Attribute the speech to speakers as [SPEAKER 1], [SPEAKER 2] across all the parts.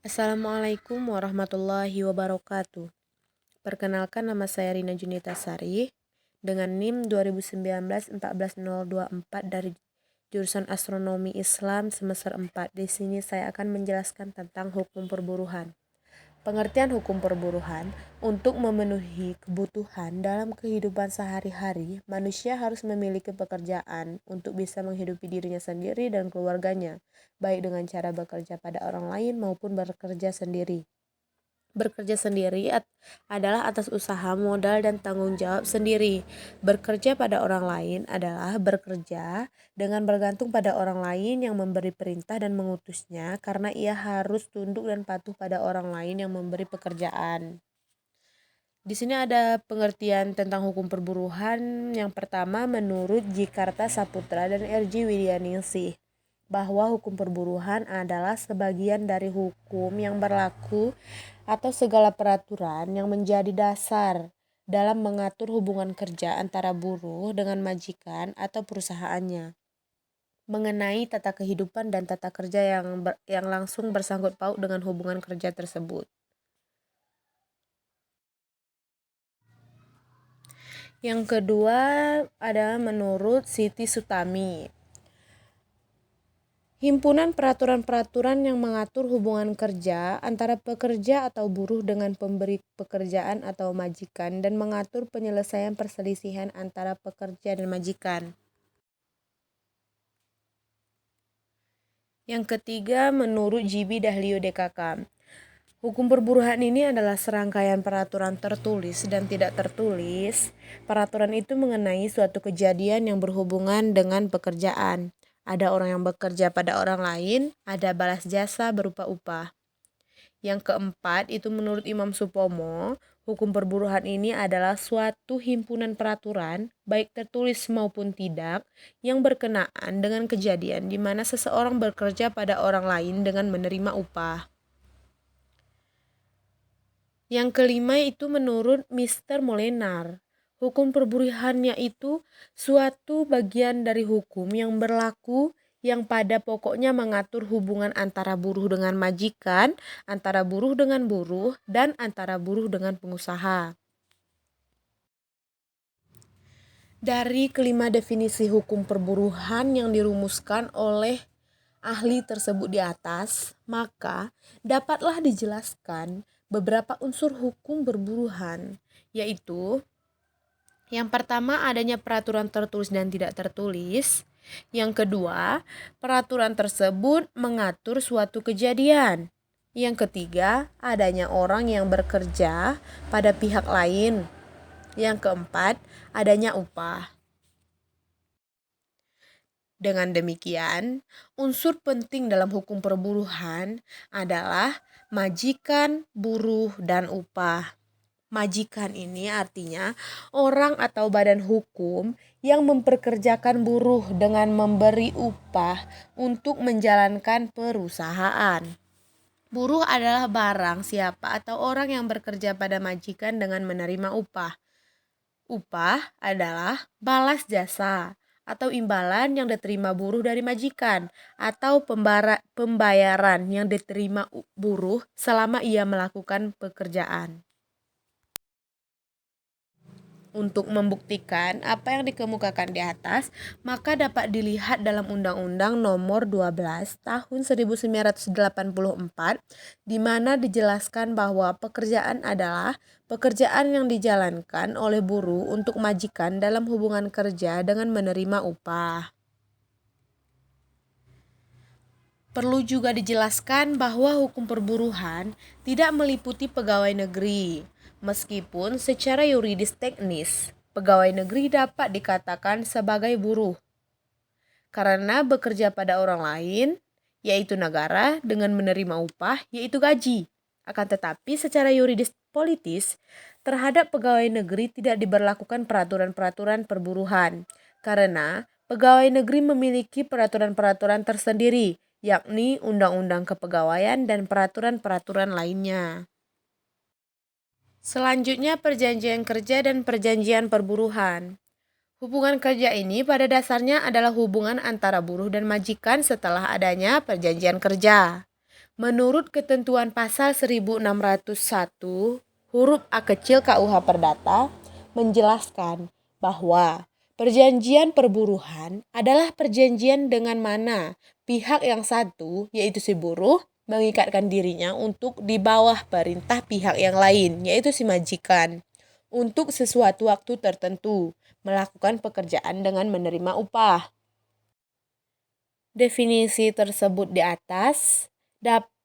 [SPEAKER 1] Assalamualaikum warahmatullahi wabarakatuh. Perkenalkan, nama saya Rina Junita Sari dengan NIM 2019-14024 dari jurusan Astronomi Islam semester 4. Di sini saya akan menjelaskan tentang hukum perburuhan. Pengertian hukum perburuhan: untuk memenuhi kebutuhan dalam kehidupan sehari-hari, manusia harus memiliki pekerjaan untuk bisa menghidupi dirinya sendiri dan keluarganya, baik dengan cara bekerja pada orang lain maupun bekerja sendiri. Bekerja sendiri adalah atas usaha, modal, dan tanggung jawab sendiri. Bekerja pada orang lain adalah bekerja dengan bergantung pada orang lain yang memberi perintah dan mengutusnya, karena ia harus tunduk dan patuh pada orang lain yang memberi pekerjaan. Di sini ada pengertian tentang hukum perburuhan. Yang pertama, menurut Djakarta Saputra dan R.J. Widyaningsih, bahwa hukum perburuhan adalah sebagian dari hukum yang berlaku atau segala peraturan yang menjadi dasar dalam mengatur hubungan kerja antara buruh dengan majikan atau perusahaannya, mengenai tata kehidupan dan tata kerja yang langsung bersangkut paut dengan hubungan kerja tersebut. Yang kedua adalah menurut Siti Sutami, himpunan peraturan-peraturan yang mengatur hubungan kerja antara pekerja atau buruh dengan pemberi pekerjaan atau majikan dan mengatur penyelesaian perselisihan antara pekerja dan majikan. Yang ketiga, menurut Jibi Dahliu DKK, hukum perburuhan ini adalah serangkaian peraturan tertulis dan tidak tertulis. Peraturan itu mengenai suatu kejadian yang berhubungan dengan pekerjaan. Ada orang yang bekerja pada orang lain, ada balas jasa berupa upah. Yang keempat, itu menurut Imam Supomo, hukum perburuhan ini adalah suatu himpunan peraturan, baik tertulis maupun tidak, yang berkenaan dengan kejadian di mana seseorang bekerja pada orang lain dengan menerima upah. Yang kelima itu menurut Mr. Molenar, hukum perburuhannya itu suatu bagian dari hukum yang berlaku yang pada pokoknya mengatur hubungan antara buruh dengan majikan, antara buruh dengan buruh, dan antara buruh dengan pengusaha. Dari kelima definisi hukum perburuhan yang dirumuskan oleh ahli tersebut di atas, maka dapatlah dijelaskan beberapa unsur hukum perburuhan, yaitu yang pertama, adanya peraturan tertulis dan tidak tertulis. Yang kedua, peraturan tersebut mengatur suatu kejadian. Yang ketiga, adanya orang yang bekerja pada pihak lain. Yang keempat, adanya upah. Dengan demikian, unsur penting dalam hukum perburuhan adalah majikan, buruh, dan upah. Majikan ini artinya orang atau badan hukum yang memperkerjakan buruh dengan memberi upah untuk menjalankan perusahaan. Buruh adalah barang siapa atau orang yang bekerja pada majikan dengan menerima upah. Upah adalah balas jasa atau imbalan yang diterima buruh dari majikan, atau pembayaran yang diterima buruh selama ia melakukan pekerjaan. Untuk membuktikan apa yang dikemukakan di atas, maka dapat dilihat dalam Undang-Undang Nomor 12 Tahun 1984, di mana dijelaskan bahwa pekerjaan adalah pekerjaan yang dijalankan oleh buruh untuk majikan dalam hubungan kerja dengan menerima upah. Perlu juga dijelaskan bahwa hukum perburuhan tidak meliputi pegawai negeri. Meskipun secara yuridis teknis, pegawai negeri dapat dikatakan sebagai buruh karena bekerja pada orang lain, yaitu negara, dengan menerima upah, yaitu gaji. Akan tetapi secara yuridis politis, terhadap pegawai negeri tidak diberlakukan peraturan-peraturan perburuhan karena pegawai negeri memiliki peraturan-peraturan tersendiri, yakni Undang-Undang Kepegawaian dan peraturan-peraturan lainnya. Selanjutnya, perjanjian kerja dan perjanjian perburuhan. Hubungan kerja ini pada dasarnya adalah hubungan antara buruh dan majikan setelah adanya perjanjian kerja. Menurut ketentuan pasal 1601 huruf A kecil KUH Perdata menjelaskan bahwa perjanjian perburuhan adalah perjanjian dengan mana pihak yang satu, yaitu si buruh, mengikatkan dirinya untuk di bawah perintah pihak yang lain, yaitu si majikan, untuk sesuatu waktu tertentu, melakukan pekerjaan dengan menerima upah. Definisi tersebut di atas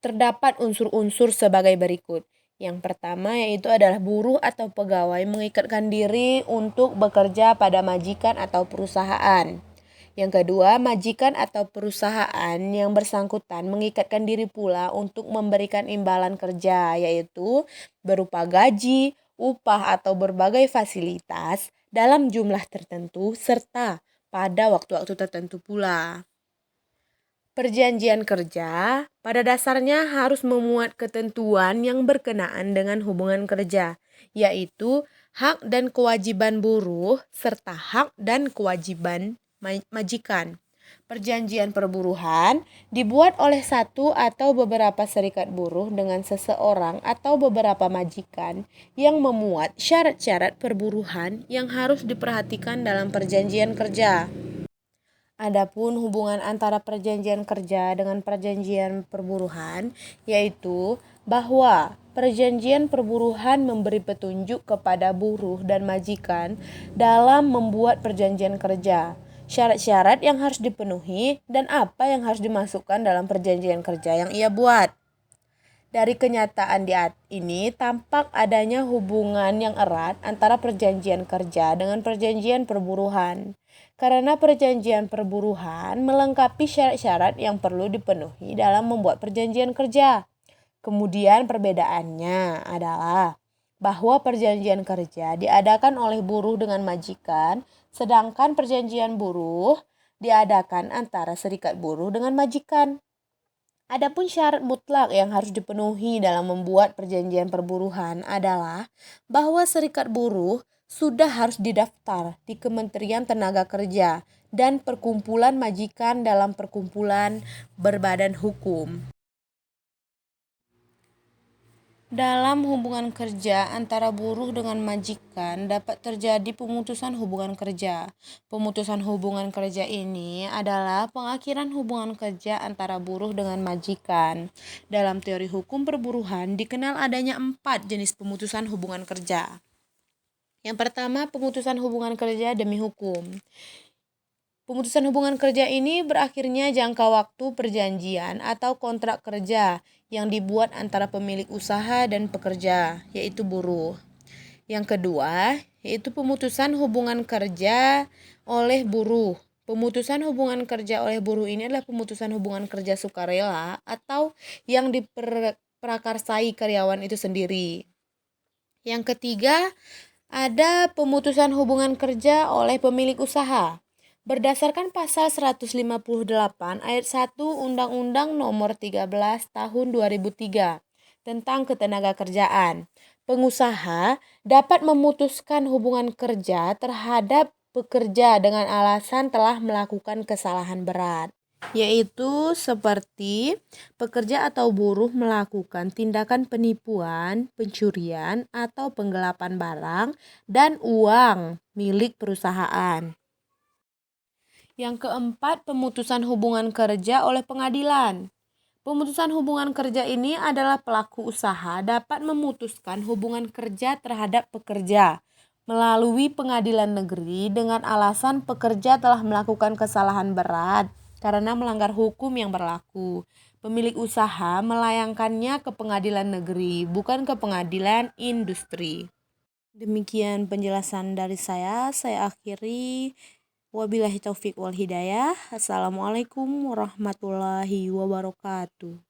[SPEAKER 1] terdapat unsur-unsur sebagai berikut. Yang pertama yaitu adalah buruh atau pegawai mengikatkan diri untuk bekerja pada majikan atau perusahaan. Yang kedua, majikan atau perusahaan yang bersangkutan mengikatkan diri pula untuk memberikan imbalan kerja, yaitu berupa gaji, upah atau berbagai fasilitas dalam jumlah tertentu serta pada waktu-waktu tertentu pula. Perjanjian kerja pada dasarnya harus memuat ketentuan yang berkenaan dengan hubungan kerja, yaitu hak dan kewajiban buruh serta hak dan kewajiban majikan. Perjanjian perburuhan dibuat oleh satu atau beberapa serikat buruh dengan seseorang atau beberapa majikan yang memuat syarat-syarat perburuhan yang harus diperhatikan dalam perjanjian kerja. Adapun hubungan antara perjanjian kerja dengan perjanjian perburuhan, yaitu bahwa perjanjian perburuhan memberi petunjuk kepada buruh dan majikan dalam membuat perjanjian kerja, syarat-syarat yang harus dipenuhi dan apa yang harus dimasukkan dalam perjanjian kerja yang ia buat. Dari kenyataan ini tampak adanya hubungan yang erat antara perjanjian kerja dengan perjanjian perburuhan. Karena perjanjian perburuhan melengkapi syarat-syarat yang perlu dipenuhi dalam membuat perjanjian kerja. Kemudian perbedaannya adalah bahwa perjanjian kerja diadakan oleh buruh dengan majikan, sedangkan perjanjian buruh diadakan antara serikat buruh dengan majikan. Adapun syarat mutlak yang harus dipenuhi dalam membuat perjanjian perburuhan adalah bahwa serikat buruh sudah harus didaftar di Kementerian Tenaga Kerja dan perkumpulan majikan dalam perkumpulan berbadan hukum. Dalam hubungan kerja antara buruh dengan majikan dapat terjadi pemutusan hubungan kerja. Pemutusan hubungan kerja ini adalah pengakhiran hubungan kerja antara buruh dengan majikan. Dalam teori hukum perburuhan dikenal adanya 4 jenis pemutusan hubungan kerja. Yang pertama, pemutusan hubungan kerja demi hukum. Pemutusan hubungan kerja ini berakhirnya jangka waktu perjanjian atau kontrak kerja yang dibuat antara pemilik usaha dan pekerja, yaitu buruh. Yang kedua, yaitu pemutusan hubungan kerja oleh buruh. Pemutusan hubungan kerja oleh buruh ini adalah pemutusan hubungan kerja sukarela atau yang diprakarsai karyawan itu sendiri. Yang ketiga, ada pemutusan hubungan kerja oleh pemilik usaha. Berdasarkan pasal 158 ayat 1 Undang-Undang Nomor 13 Tahun 2003 tentang Ketenagakerjaan, pengusaha dapat memutuskan hubungan kerja terhadap pekerja dengan alasan telah melakukan kesalahan berat, yaitu seperti pekerja atau buruh melakukan tindakan penipuan, pencurian, atau penggelapan barang dan uang milik perusahaan. Yang keempat, pemutusan hubungan kerja oleh pengadilan. Pemutusan hubungan kerja ini adalah pelaku usaha dapat memutuskan hubungan kerja terhadap pekerja melalui pengadilan negeri dengan alasan pekerja telah melakukan kesalahan berat karena melanggar hukum yang berlaku. Pemilik usaha melayangkannya ke pengadilan negeri, bukan ke pengadilan industri. Demikian penjelasan dari saya akhiri. Wabillahi taufik wal hidayah. Assalamualaikum warahmatullahi wabarakatuh.